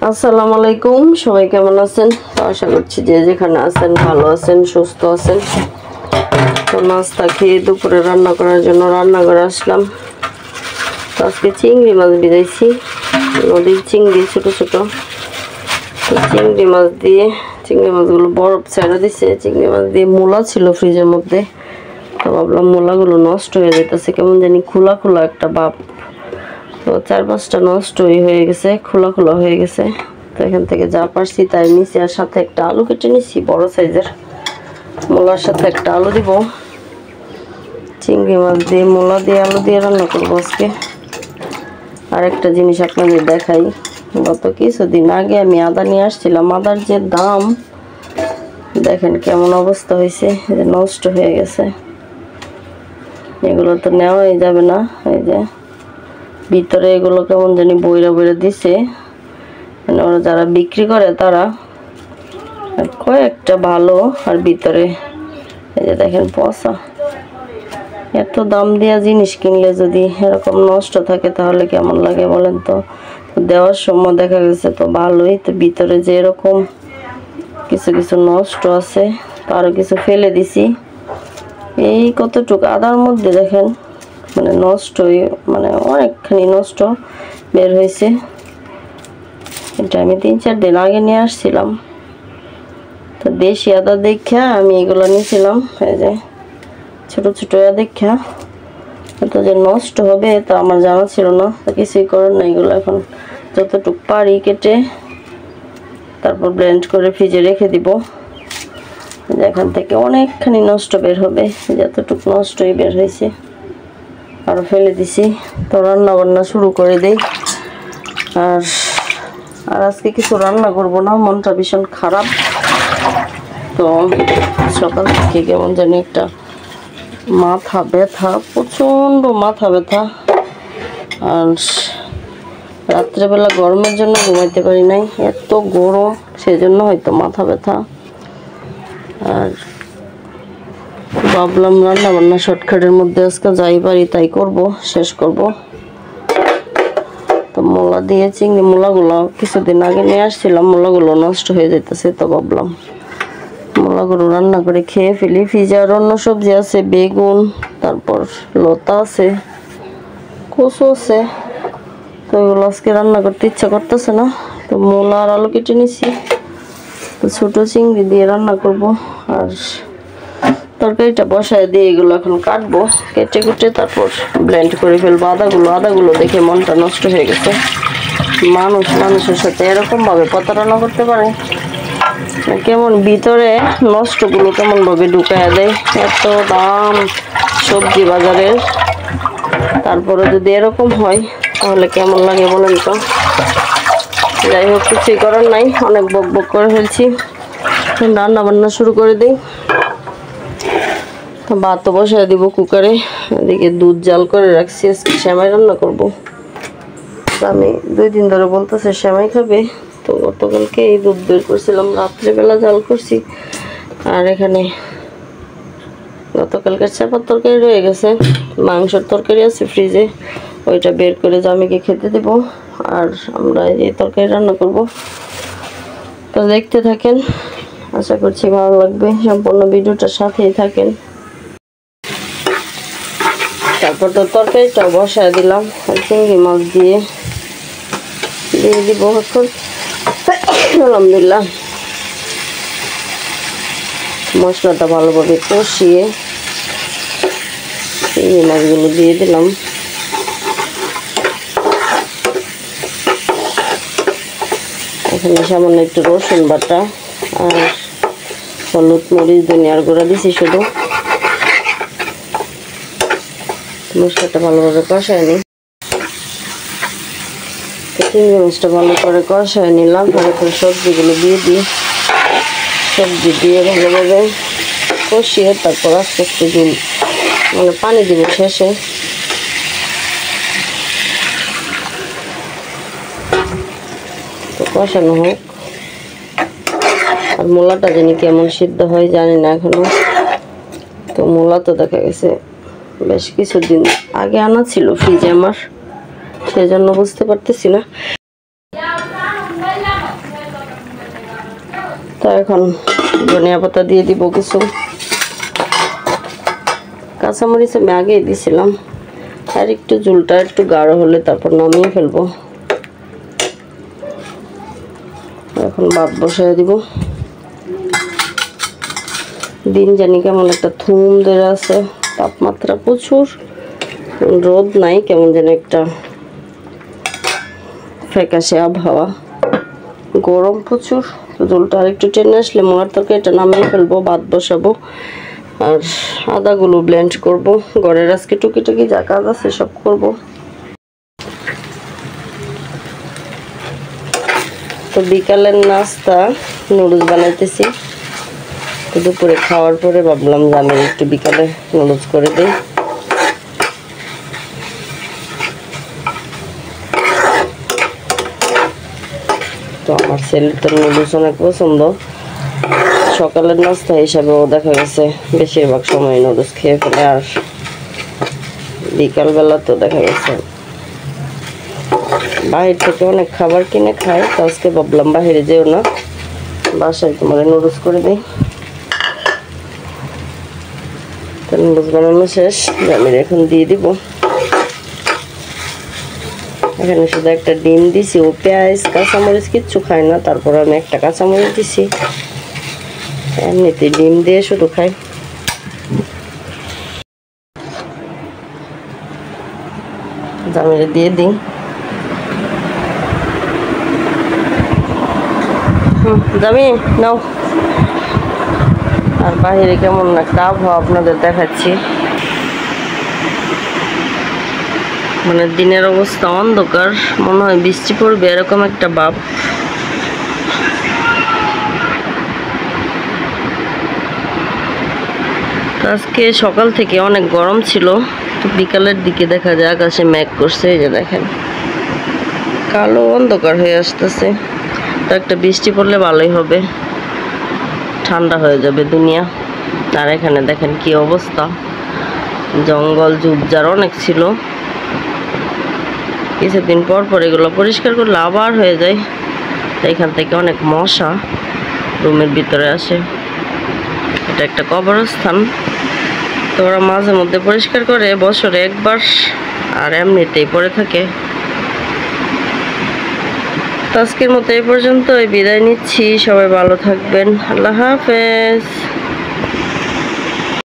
আসসালামু আলাইকুম, সবাই কেমন আছেন? আশা করছি যে যেখানে আছেন ভালো আছেন, সুস্থ আছেন। তো নাস্তা খেয়ে দুপুরে রান্না করার জন্য রান্নাঘরে আসলাম। তো আজকে চিংড়ি মাছ ভিজাইছি, নদীর চিংড়ি ছোট ছোট। তো চিংড়ি মাছগুলো বরফ ছেড়ে দিছে। চিংড়ি মাছ দিয়ে মূলা ছিল ফ্রিজের মধ্যে, তো ভাবলাম মূলাগুলো নষ্ট হয়ে যেতেছে, কেমন জানি খোলা খোলা একটা ভাব। তো 4-5টা নষ্টই হয়ে গেছে, খোলা খোলা হয়ে গেছে। তো এখান থেকে যা পারছি তাই নিছি, আর সাথে একটা আলু কেটে নিছি বড় সাইজের। মূলার সাথে একটা আলু দিব। চিংড়ি মাছ দিয়ে মূলা দিয়ে আলু দিয়ে রান্না করবো আজকে। আর একটা জিনিস আপনাদের দেখাই, গত কিছুদিন আগে আমি আদা নিয়ে আসছিলাম। আদার যে দাম দেখেন কেমন অবস্থা হয়েছে, যে নষ্ট হয়ে গেছে। এগুলো তো নেওয়াই যাবে না। এই যে ভিতরে এগুলো কেমন জানি বইরা বইরা দিছে, মানে ওরা যারা বিক্রি করে তারা। কয়েকটা ভালো, আর ভিতরে এই যে দেখেন পচা। এত দাম দিয়া জিনিস কিনলে যদি এরকম নষ্ট থাকে তাহলে কেমন লাগে বলেন তো। দেওয়ার সময় দেখা গেছে তো ভালোই, তো ভিতরে যে এরকম কিছু কিছু নষ্ট আছে, আরো কিছু ফেলে দিছি। এই কতটুকু আদার মধ্যে দেখেন মানে নষ্ট, মানে অনেকখানি নষ্ট বের হয়েছে। এটা আমি 3-4 দিন আগে নিয়ে আসছিলাম। তো দেশি আদা দেখা আমি এগুলো নিয়েছিলাম, এই যে ছোট ছোট দেখা। তো যে নষ্ট হবে তা আমার জানা ছিল না, তো কিছুই করার না। এগুলো এখন যতটুকু পারি কেটে তারপর ব্লেন্ড করে ফ্রিজে রেখে দিব। এখান থেকে অনেকখানি নষ্ট বের হবে, যতটুকু নষ্টই বের হয়েছে আরও ফেলে দিছি। তো রান্না বান্না শুরু করে দেই। আর আজকে কিছু রান্না করব না, মনটা ভীষণ খারাপ। তো সকাল থেকে কেমন জানি একটা মাথা ব্যথা, প্রচণ্ড মাথা ব্যথা। আর রাত্রেবেলা গরমের জন্য ঘুমাইতে পারি নাই, এত গরম, সেজন্য হয়তো মাথা ব্যথা। আর ভাবলাম রান্না বান্না শর্টকাটের মধ্যে আজকে যাই পারি তাই করব, শেষ করব। তো মূলা দিয়ে চিংড়ি, মূলাগুলো কিছুদিন আগে নিয়ে আসছিলাম, মূলাগুলো নষ্ট হয়ে যেতেছে। তো ভাবলাম মূলাগুলো রান্না করে খেয়ে ফেলি। ফ্রিজে আর অন্য সবজি আছে, বেগুন, তারপর লতা আছে, কচু আছে। তো এগুলো আজকে রান্না করতে ইচ্ছা করতেছে না। তো মূলা আর আলু কেটে নিছি, তো ছোট চিংড়ি দিয়ে রান্না করব। আর তরকারিটা বসায় দিয়ে এগুলো এখন কাটবো, কেটে কুটে তারপর ব্লেন্ড করে ফেলবো। আদাগুলো দেখে মনটা নষ্ট হয়ে গেছে। মানুষের সাথে এরকম ভাবে প্রতারণা করতে পারে, কেমন ভিতরে নষ্টগুলো কেমন ভাবে ঢুকায় দেয়। এত দাম সবজি বাজারের, তারপরে যদি এরকম হয় তাহলে কেমন লাগে বলেন তো। যাই হোক, কিছুই করার নাই, অনেক বক করে ফেলছি। রান্না বান্না শুরু করে দিই। ভাত বসায় দিব কুকারে, এদিকে দুধ জাল করে রাখছি, আজকে সেমাই রান্না করব। আমি 2 দিন ধরে বলতেছে সেমাই খাবে। তো গতকালকে এই দুধ বের করছিলাম, রাত্রেবেলা জাল করছি। আর এখানে গতকালকার চাপার তরকারি রয়ে গেছে, মাংসের তরকারি আছে ফ্রিজে, ওইটা বের করে জামিকে খেতে দেব। আর আমরা এই তরকারি রান্না করব। তো দেখতে থাকেন, আশা করছি ভালো লাগবে। সম্পূর্ণ ভিডিওটার সাথেই থাকেন। তারপর তো তরকারিটাও বসায় দিলাম, চিংড়ি মাছ দিয়ে দিব এখন। আলহামদুলিল্লাহ মশলাটা ভালোভাবে কষিয়ে চিংড়ি মাছগুলো দিয়ে দিলাম। এখানে সামান্য একটু রসুন বাটা আর হলুদ, মরিচ, ধনিয়ার গুঁড়া দিছি শুধু। মশলাটা ভালোভাবে কষায় নিই। চিংড়ি মাছটা ভালো করে কষায় নিলাম, তারপরে সবজিগুলো দিয়ে দিই। সবজি দিয়ে ভালোভাবে কষিয়ে তারপর আস্তে আস্তে মানে পানি দিব শেষে। তো কষানো হোক। আর মূলাটা জানি কেমন সিদ্ধ হয় জানি না এখনো। তো মূলা তো দেখা গেছে বেশ কিছুদিন আগে আনা ছিল ফ্রিজে আমার, সেজন্য বুঝতে পারতেছি না। তো এখন ধনিয়া পাতা দিয়ে দিব কিছু, কাঁচামরিচ আমি আগেই দিয়েছিলাম। আর একটু ঝোলটা একটু গাঢ় হলে তারপর নামিয়ে ফেলবো। এখন ভাত বসায় দিব। দিন জানি কেমন একটা থুম ধরে আছে, তাপমাত্রা প্রচুর, রোদ নাই, কেমন যেন একটা ফ্যাকাশে আবহাওয়া, গরম প্রচুর। ঝোলটা আর একটু টেনে আসলে মোয়ার তরকারিটা নামিয়ে ফেলবো, ভাত বসাবো আর আদাগুলো ব্লেন্ড করব। ঘরের আজকে টুকিটাকি যা কাজ আছে সব করব। তো বিকালের নাস্তা নুডলস বানাইতেছি। তো দুপুরে খাওয়ার পরে ভাবলাম যে আমি একটু বিকালে নুডলস করে দিই। তো আমার ছেলের তো নুডলস অনেক পছন্দ, সকালের নাস্তা হিসাবেও দেখা গেছে বেশিরভাগ সময় নুডলস খেয়ে ফেলে। আর বিকালবেলা তো দেখা গেছে বাহির থেকে অনেক খাবার কিনে খায়। তো আজকে ভাবলাম বাহিরে যেও না, বাসায় তোমার নুডলস করে দিই। তো নুডলস বানানো শেষ, আমি এখন দিয়ে দিব। এখানে শুধু একটা ডিম দিছি, ও পেঁয়াজ কাঁচামরিচ কিচ্ছু খায় না, তারপর আমি একটা কাঁচামরিচ দিছি। এমনিতে ডিম দিয়ে শুধু খাই। জামিরে দিয়ে দিই। জামি নাও। আর বাইরে কেমন একটা আবহাওয়া আপনাদের দেখাচ্ছি, মানে দিনের অবস্থা অন্ধকার, মনে হয় বৃষ্টি পড়বে এরকম একটা ভাব। আজকে সকাল থেকে অনেক গরম ছিল, তো বিকালের দিকে দেখা যায় আকাশে মেঘ করছে, এই যে দেখেন কালো অন্ধকার হয়ে আসতেছে। তো একটা বৃষ্টি পড়লে ভালোই হবে, ঠান্ডা হয়ে যাবে দুনিয়া। আর এখানে দেখেন কি অবস্থা, জঙ্গল ঝোপঝাড় অনেক ছিল, কিছুদিন পর পর এগুলো পরিষ্কার করলে আবার হয়ে যায়। এখান থেকে অনেক মশা রুমের ভিতরে আসে। এটা একটা কবরস্থান, তো ওরা মাঝে মধ্যে পরিষ্কার করে বছরে একবার, আর এমনিতেই পড়ে থাকে। তো আজকের মতো এই পর্যন্ত বিদায় নিচ্ছি, সবাই ভালো থাকবেন, আল্লাহ হাফেজ।